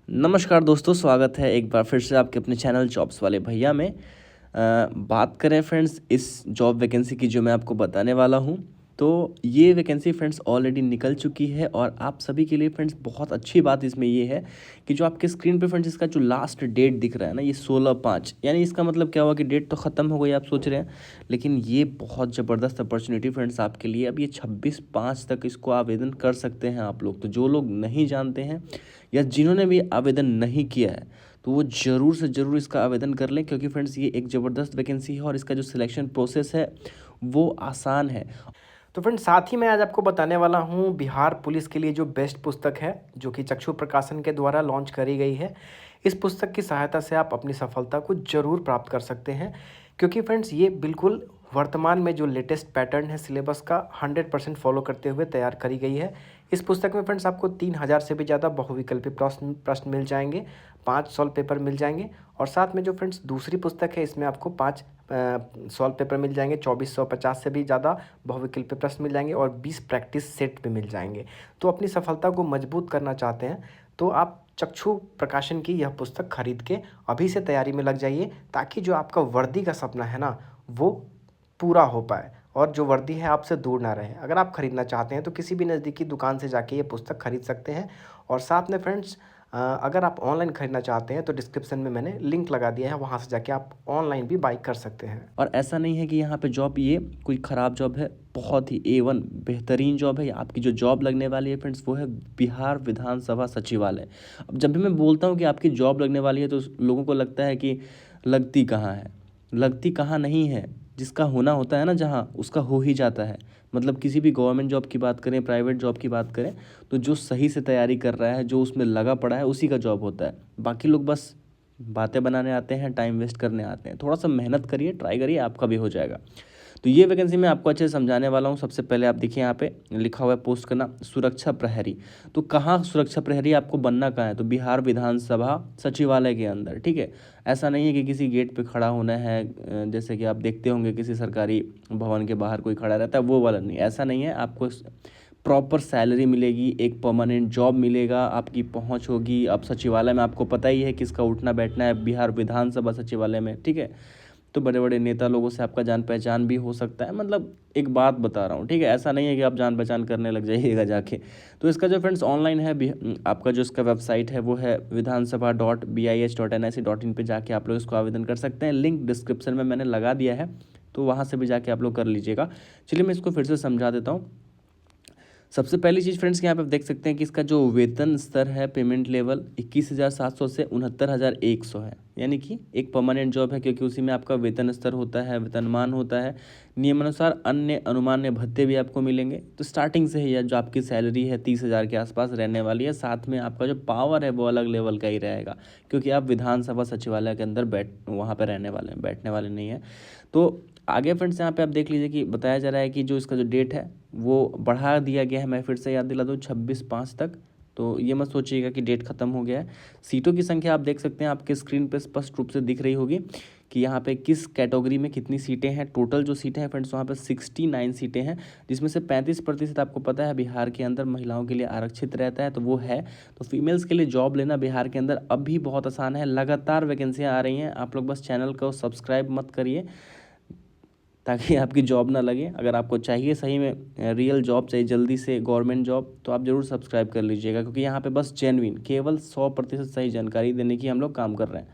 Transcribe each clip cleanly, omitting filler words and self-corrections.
नमस्कार दोस्तों, स्वागत है एक बार फिर से आपके अपने चैनल जॉब्स वाले भैया में। बात करें फ्रेंड्स इस जॉब वैकेंसी की जो मैं आपको बताने वाला हूँ, तो ये वैकेंसी फ्रेंड्स ऑलरेडी निकल चुकी है और आप सभी के लिए फ्रेंड्स बहुत अच्छी बात इसमें ये है कि जो आपके स्क्रीन पे फ्रेंड्स इसका जो लास्ट डेट दिख रहा है ना, ये 16/5, यानी इसका मतलब क्या हुआ कि डेट तो ख़त्म हो गई आप सोच रहे हैं, लेकिन ये बहुत ज़बरदस्त अपॉर्चुनिटी फ्रेंड्स आपके लिए। अब ये 26/5 तक इसको आवेदन कर सकते हैं आप लोग। तो जो लोग नहीं जानते हैं या जिन्होंने भी आवेदन नहीं किया है, तो वो ज़रूर से ज़रूर इसका आवेदन कर लें, क्योंकि फ्रेंड्स ये एक ज़बरदस्त वैकेंसी है और इसका जो सिलेक्शन प्रोसेस है वो आसान है। तो फ्रेंड्स, साथ ही मैं आज आपको बताने वाला हूँ बिहार पुलिस के लिए जो बेस्ट पुस्तक है, जो कि चक्षु प्रकाशन के द्वारा लॉन्च करी गई है। इस पुस्तक की सहायता से आप अपनी सफलता को ज़रूर प्राप्त कर सकते हैं, क्योंकि फ्रेंड्स ये बिल्कुल वर्तमान में जो लेटेस्ट पैटर्न है सिलेबस का 100% फॉलो करते हुए तैयार करी गई है। इस पुस्तक में फ्रेंड्स आपको 3000 से भी ज़्यादा बहुविकल्पी प्रश्न प्रश्न मिल जाएंगे, 5 सॉल्व पेपर मिल जाएंगे, और साथ में जो फ्रेंड्स दूसरी पुस्तक है इसमें आपको 5 सॉल्व पेपर मिल जाएंगे, 2450 से भी ज़्यादा बहुविकल्पी प्रश्न मिल जाएंगे और 20 प्रैक्टिस सेट भी मिल जाएंगे। तो अपनी सफलता को मजबूत करना चाहते हैं तो आप चक्षु प्रकाशन की यह पुस्तक खरीद के अभी से तैयारी में लग जाइए, ताकि जो आपका वर्दी का सपना है ना, वो पूरा हो पाए और जो वर्दी है आपसे दूर ना रहे। अगर आप खरीदना चाहते हैं तो किसी भी नज़दीकी दुकान से जाके ये पुस्तक खरीद सकते हैं। और साथ में फ्रेंड्स, अगर आप ऑनलाइन खरीदना चाहते हैं तो डिस्क्रिप्शन में मैंने लिंक लगा दिया है, वहाँ से जाके आप ऑनलाइन भी बाई कर सकते हैं। और ऐसा नहीं है कि यहाँ पे जॉब ये कोई ख़राब जॉब है, बहुत ही A1 बेहतरीन जॉब है। आपकी जो जॉब लगने वाली है फ्रेंड्स वो है बिहार विधानसभा सचिवालय। अब जब भी मैं बोलता हूँ कि आपकी जॉब लगने वाली है, तो लोगों को लगता है कि लगती कहाँ है। लगती कहाँ नहीं है, जिसका होना होता है ना जहाँ, उसका हो ही जाता है। मतलब किसी भी गवर्नमेंट जॉब की बात करें, प्राइवेट जॉब की बात करें, तो जो सही से तैयारी कर रहा है, जो उसमें लगा पड़ा है, उसी का जॉब होता है। बाकी लोग बस बातें बनाने आते हैं, टाइम वेस्ट करने आते हैं। थोड़ा सा मेहनत करिए, ट्राई करिए, आपका भी हो जाएगा। तो ये वैकेंसी मैं आपको अच्छे से समझाने वाला हूँ। सबसे पहले आप देखिए, यहाँ पे लिखा हुआ है पोस्ट करना सुरक्षा प्रहरी। तो कहाँ सुरक्षा प्रहरी आपको बनना कहाँ है, तो बिहार विधानसभा सचिवालय के अंदर, ठीक है। ऐसा नहीं है कि किसी गेट पे खड़ा होना है, जैसे कि आप देखते होंगे किसी सरकारी भवन के बाहर कोई खड़ा रहता है, वो वाला नहीं। ऐसा नहीं है, आपको प्रॉपर सैलरी मिलेगी, एक परमानेंट जॉब मिलेगा, आपकी पहुंच होगी। अब सचिवालय में आपको पता ही है किसका उठना बैठना है, बिहार विधानसभा सचिवालय में, ठीक है। तो बड़े बड़े नेता लोगों से आपका जान पहचान भी हो सकता है। मतलब एक बात बता रहा हूँ, ठीक है। ऐसा नहीं है कि आप जान पहचान करने लग जाइएगा जाके। तो इसका जो फ्रेंड्स ऑनलाइन है, आपका जो इसका वेबसाइट है वो है विधानसभा.bih.nic.in पे जाके आप लोग इसको आवेदन कर सकते हैं। लिंक डिस्क्रिप्शन में मैंने लगा दिया है, तो वहाँ से भी जाके आप लोग कर लीजिएगा। चलिए मैं इसको फिर से समझा देता हूँ। सबसे पहली चीज़ फ्रेंड्स, यहाँ पे आप देख सकते हैं कि इसका जो वेतन स्तर है, पेमेंट लेवल 21,700 से 69,100 है। यानी कि एक परमानेंट जॉब है, क्योंकि उसी में आपका वेतन स्तर होता है, वेतनमान होता है। नियमानुसार अन्य अनुमान्य भत्ते भी आपको मिलेंगे। तो स्टार्टिंग से ही यह जो आपकी सैलरी है 30,000 के आसपास रहने वाली है। साथ में आपका जो पावर है वो अलग लेवल का ही रहेगा, क्योंकि आप विधानसभा सचिवालय के अंदर वहाँ पर रहने वाले हैं, बैठने वाले नहीं हैं। तो आगे फ्रेंड्स यहाँ पे आप देख लीजिए कि बताया जा रहा है कि जो इसका जो डेट है वो बढ़ा दिया गया है। मैं फिर से याद दिला दूँ, 26/5 तक। तो ये मत सोचिएगा कि डेट ख़त्म हो गया है। सीटों की संख्या आप देख सकते हैं, आपके स्क्रीन पे स्पष्ट रूप से दिख रही होगी कि यहाँ पे किस कैटेगरी में कितनी सीटें हैं। टोटल जो सीटें हैं फ्रेंड्स वहाँ पे 69 सीटें हैं, जिसमें से 35% आपको पता है बिहार के अंदर महिलाओं के लिए आरक्षित रहता है, तो वो है। तो फीमेल्स के लिए जॉब लेना बिहार के अंदर अब भी बहुत आसान है। लगातार वैकेंसियाँ आ रही हैं। आप लोग बस चैनल को सब्सक्राइब मत करिए ताकि आपकी जॉब ना लगे। अगर आपको चाहिए सही में रियल जॉब चाहिए, जल्दी से गवर्नमेंट जॉब, तो आप ज़रूर सब्सक्राइब कर लीजिएगा, क्योंकि यहाँ पे बस जेन्युइन केवल 100% सही जानकारी देने की हम लोग काम कर रहे हैं।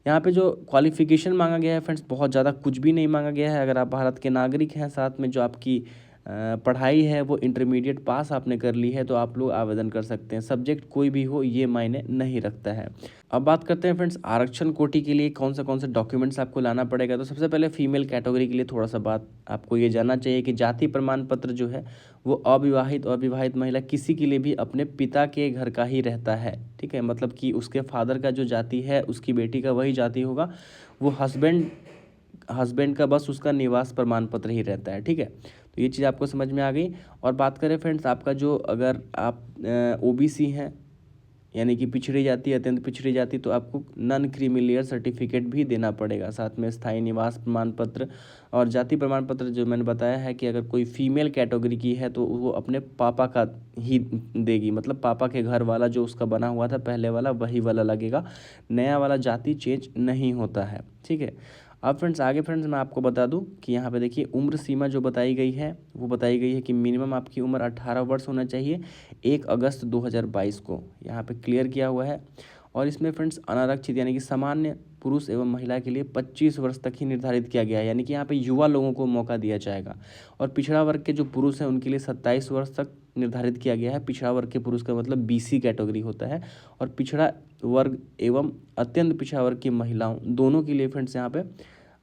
यहाँ पे जो क्वालिफ़िकेशन मांगा गया है फ्रेंड्स, बहुत ज़्यादा कुछ भी नहीं मांगा गया है। अगर आप भारत के नागरिक हैं, साथ में जो आपकी पढ़ाई है वो इंटरमीडिएट पास आपने कर ली है, तो आप लोग आवेदन कर सकते हैं। सब्जेक्ट कोई भी हो ये मायने नहीं रखता है। अब बात करते हैं फ्रेंड्स आरक्षण कोटि के लिए कौन से डॉक्यूमेंट्स आपको लाना पड़ेगा। तो सबसे पहले फीमेल कैटेगरी के लिए थोड़ा सा बात आपको ये जानना चाहिए कि जाति प्रमाण पत्र जो है वो अविवाहित और विवाहित महिला किसी के लिए भी अपने पिता के घर का ही रहता है, ठीक है। मतलब कि उसके फादर का जो जाति है उसकी बेटी का वही जाति होगा। वो हस्बैंड का बस उसका निवास प्रमाण पत्र ही रहता है, ठीक है। तो ये चीज़ आपको समझ में आ गई। और बात करें फ्रेंड्स आपका जो, अगर आप ओबीसी हैं, यानी कि पिछड़ी जाति, अत्यंत पिछड़ी जाति, तो आपको नॉन क्रीमी लेयर सर्टिफिकेट भी देना पड़ेगा। साथ में स्थायी निवास प्रमाण पत्र और जाति प्रमाण पत्र जो मैंने बताया है कि अगर कोई फीमेल कैटेगरी की है तो वो अपने पापा का ही देगी, मतलब पापा के घर वाला जो उसका बना हुआ था पहले वाला वही वाला लगेगा, नया वाला जाति चेंज नहीं होता है। ठीक है। अब फ्रेंड्स आगे फ्रेंड्स मैं आपको बता दूं कि यहाँ पे देखिए उम्र सीमा जो बताई गई है वो बताई गई है कि मिनिमम आपकी उम्र 18 वर्ष होना चाहिए 1 अगस्त 2022 को, यहाँ पे क्लियर किया हुआ है। और इसमें फ्रेंड्स अनारक्षित यानी कि सामान्य पुरुष एवं महिला के लिए 25 वर्ष तक ही निर्धारित किया गया है, यानी कि यहाँ पे युवा लोगों को मौका दिया जाएगा। और पिछड़ा वर्ग के जो पुरुष हैं उनके लिए 27 वर्ष तक निर्धारित किया गया है। पिछड़ा वर्ग के पुरुष का मतलब बीसी कैटेगरी होता है। और पिछड़ा वर्ग एवं अत्यंत पिछड़ा वर्ग की महिलाओं दोनों के लिए फ्रेंड्स यहाँ पे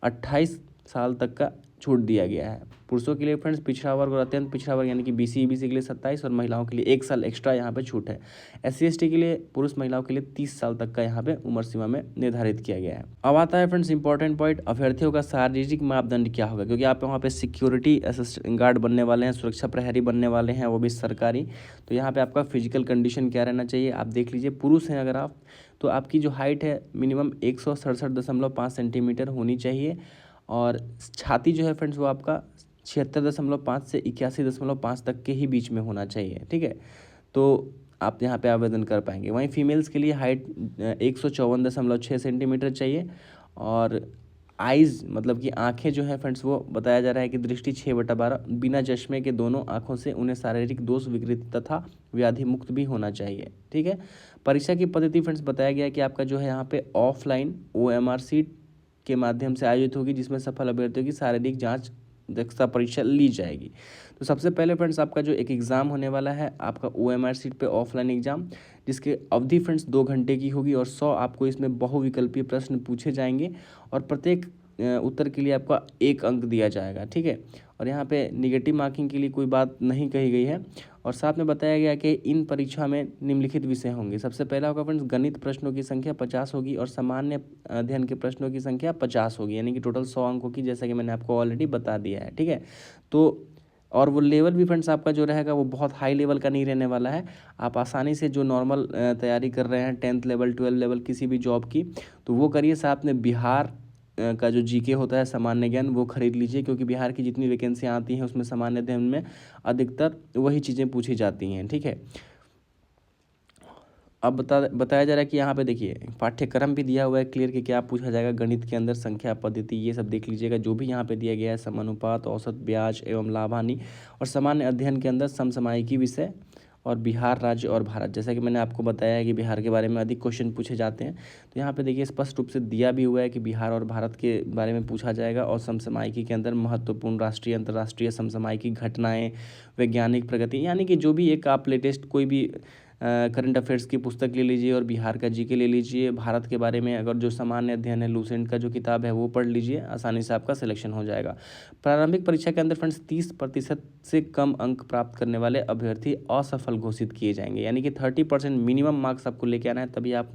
28 साल तक का छूट दिया गया है। पुरुषों के लिए फ्रेंड्स पिछड़ा वर्ग और अत्यंत पिछड़ा वर्ग यानी कि बीसी ईबीसी के लिए 27 और महिलाओं के लिए 1 साल एक्स्ट्रा यहाँ पे छूट है। एससी एसटी के लिए पुरुष महिलाओं के लिए 30 साल तक का यहाँ पे उम्र सीमा में निर्धारित किया गया है। अब आता है फ्रेंड्स इंपॉर्टेंट पॉइंट, अभ्यर्थियों का शारीरिक मापदंड क्या होगा, क्योंकि आप वहाँ पे सिक्योरिटी असिस्टेंट गार्ड बनने वाले हैं, सुरक्षा प्रहरी बनने वाले हैं, वो भी सरकारी। तो यहाँ पे आपका फिजिकल कंडीशन क्या रहना चाहिए, आप देख लीजिए। पुरुष हैं अगर आप तो आपकी जो हाइट है मिनिमम 167.5 सेंटीमीटर होनी चाहिए। और छाती जो है फ्रेंड्स वो आपका 76.5 से 81.5 तक के ही बीच में होना चाहिए। ठीक है, तो आप यहाँ पे आवेदन कर पाएंगे। वहीं फीमेल्स के लिए हाइट 154.6 सेंटीमीटर चाहिए। और आइज़ मतलब कि आंखें जो है फ्रेंड्स वो बताया जा रहा है कि दृष्टि 6/12, बिना चश्मे के दोनों आंखों से, उन्हें शारीरिक दोष विकृति तथा व्याधि मुक्त भी होना चाहिए। ठीक है। परीक्षा की पद्धति फ्रेंड्स बताया गया है कि आपका जो है यहाँ पे ऑफलाइन OMR सीट के माध्यम से आयोजित होगी, जिसमें सफल अभ्यर्थियों की शारीरिक जांच दक्षता परीक्षा ली जाएगी। तो सबसे पहले फ्रेंड्स आपका जो एक एग्ज़ाम होने वाला है आपका OMR सीट पे ऑफलाइन एग्ज़ाम, जिसके अवधि फ्रेंड्स 2 घंटे की होगी और 100 आपको इसमें बहुविकल्पीय प्रश्न पूछे जाएंगे और प्रत्येक उत्तर के लिए आपका 1 अंक दिया जाएगा। ठीक है। और यहाँ पे निगेटिव मार्किंग के लिए कोई बात नहीं कही गई है। और साथ में बताया गया कि इन परीक्षा में निम्नलिखित विषय होंगे। सबसे पहला होगा फ्रेंड्स गणित प्रश्नों की संख्या 50 होगी और सामान्य अध्ययन के प्रश्नों की संख्या 50 होगी, यानी कि टोटल 100 अंकों की, जैसा कि मैंने आपको ऑलरेडी बता दिया है। ठीक है। तो और वो लेवल भी फ्रेंड्स आपका जो रहेगा वो बहुत हाई लेवल का नहीं रहने वाला है। आप आसानी से जो नॉर्मल तैयारी कर रहे हैं 10th लेवल 12 लेवल किसी भी जॉब की, तो वो करिए। साथ में बिहार का जो जीके होता है सामान्य ज्ञान वो खरीद लीजिए, क्योंकि बिहार की जितनी वैकेंसियाँ आती हैं उसमें सामान्य अध्ययन में अधिकतर वही चीज़ें पूछी जाती हैं। ठीक है। अब बताया जा रहा है कि यहाँ पे देखिए पाठ्यक्रम भी दिया हुआ है क्लियर कि क्या पूछा जाएगा गणित के अंदर, संख्या पद्धति, ये सब देख लीजिएगा। जो भी यहाँ पे दिया गया है समानुपात, औसत ब्याज एवं लाभ हानि, और सामान्य अध्ययन के अंदर समसामयिकी विषय और बिहार राज्य और भारत, जैसा कि मैंने आपको बताया है कि बिहार के बारे में अधिक क्वेश्चन पूछे जाते हैं। तो यहाँ पे देखिए स्पष्ट रूप से दिया भी हुआ है कि बिहार और भारत के बारे में पूछा जाएगा। और समसामयिकी के अंदर महत्वपूर्ण राष्ट्रीय अंतर्राष्ट्रीय समसामयिकी घटनाएं, वैज्ञानिक प्रगति, यानी कि जो भी एक आप लेटेस्ट कोई भी करंट अफेयर्स की पुस्तक ले लीजिए और बिहार का जीके ले लीजिए। भारत के बारे में अगर जो सामान्य अध्ययन है लूसेंट का जो किताब है वो पढ़ लीजिए, आसानी से आपका सिलेक्शन हो जाएगा। प्रारंभिक परीक्षा के अंदर फ्रेंड्स 30% से कम अंक प्राप्त करने वाले अभ्यर्थी असफल घोषित किए जाएंगे, यानी कि 30% मिनिमम मार्क्स आपको लेके आना है, तभी आप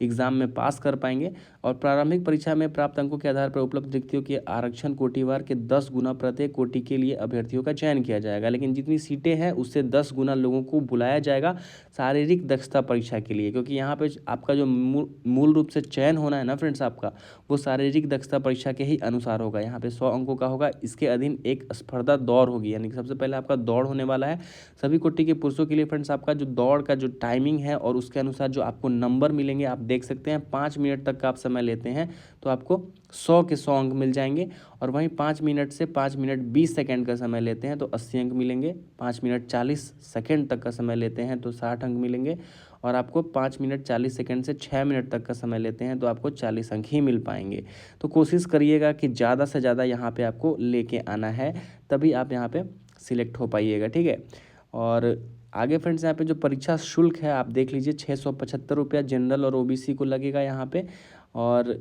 एग्जाम में पास कर पाएंगे। और प्रारंभिक परीक्षा में प्राप्त अंकों के आधार पर उपलब्ध रिक्तियों के आरक्षण कोटिवार के 10 गुना प्रत्येक कोटि के लिए अभ्यर्थियों का चयन किया जाएगा। लेकिन जितनी सीटें हैं उससे 10 गुना लोगों को बुलाया जाएगा शारीरिक दक्षता परीक्षा के लिए, क्योंकि यहाँ पे आपका जो मूल रूप से चयन होना है ना फ्रेंड्स आपका, वो शारीरिक दक्षता परीक्षा के ही अनुसार होगा। यहाँ पे 100 अंकों का होगा। इसके अधीन एक स्पर्धा दौड़ होगी, यानी कि सबसे पहले आपका दौड़ होने वाला है सभी कोटि के पुरुषों के लिए। फ्रेंड्स आपका जो दौड़ का जो टाइमिंग है और उसके अनुसार जो आपको नंबर मिलेंगे, आप देख सकते हैं 5 मिनट तक का आप समय लेते हैं तो आपको 100 के 100 अंक मिल जाएंगे। और वहीं 5 मिनट से 5 मिनट 20 सेकेंड का समय लेते हैं तो 80 अंक मिलेंगे। 5 मिनट 40 सेकेंड तक का समय लेते हैं तो 60 अंक मिलेंगे। और आपको 5 मिनट 40 सेकेंड से 6 मिनट तक का समय लेते हैं तो आपको 40 अंक ही मिल पाएंगे। तो कोशिश करिएगा कि ज़्यादा से ज़्यादा यहाँ पे आपको लेके आना है, तभी आप यहाँ पे सिलेक्ट हो पाइएगा। ठीक है। और आगे फ्रेंड्स यहाँ पे जो परीक्षा शुल्क है आप देख लीजिए 675 रुपया जनरल और OBC को लगेगा यहाँ पे। और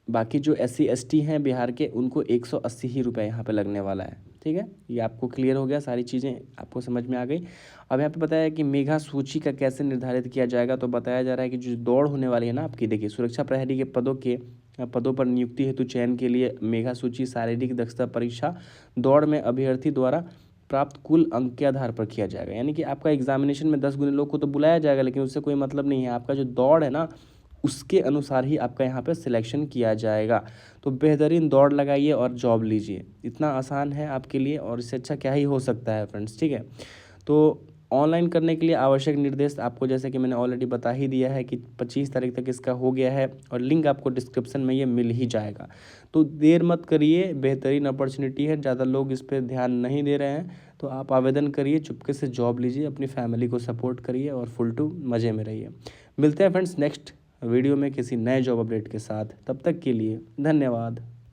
बाकी जो SC ST हैं बिहार के उनको 180 ही रुपये यहाँ पे लगने वाला है। ठीक है, ये आपको क्लियर हो गया, सारी चीज़ें आपको समझ में आ गई। अब यहाँ पे बताया कि मेगा सूची का कैसे निर्धारित किया जाएगा। तो बताया जा रहा है कि जो दौड़ होने वाली है ना आपकी, देखिए सुरक्षा प्रहरी के पदों पर नियुक्ति हेतु चयन के लिए मेगा सूची शारीरिक दक्षता परीक्षा दौड़ में अभ्यर्थी द्वारा प्राप्त कुल अंक के आधार पर किया जाएगा। यानी कि आपका एग्जामिनेशन में 10 गुने लोग को तो बुलाया जाएगा, लेकिन उससे कोई मतलब नहीं है। आपका जो दौड़ है ना, उसके अनुसार ही आपका यहाँ पे सिलेक्शन किया जाएगा। तो बेहतरीन दौड़ लगाइए और जॉब लीजिए। इतना आसान है आपके लिए, और इससे अच्छा क्या ही हो सकता है फ्रेंड्स, ठीक है। तो ऑनलाइन करने के लिए आवश्यक निर्देश आपको जैसे कि मैंने ऑलरेडी बता ही दिया है कि 25 तारीख तक इसका हो गया है, और लिंक आपको डिस्क्रिप्शन में ये मिल ही जाएगा। तो देर मत करिए, बेहतरीन अपॉर्चुनिटी है, ज़्यादा लोग इस पर ध्यान नहीं दे रहे हैं। तो आप आवेदन करिए, चुपके से जॉब लीजिए, अपनी फैमिली को सपोर्ट करिए और फुल टू मज़े में रहिए। मिलते हैं फ्रेंड्स नेक्स्ट वीडियो में किसी नए जॉब अपडेट के साथ। तब तक के लिए धन्यवाद।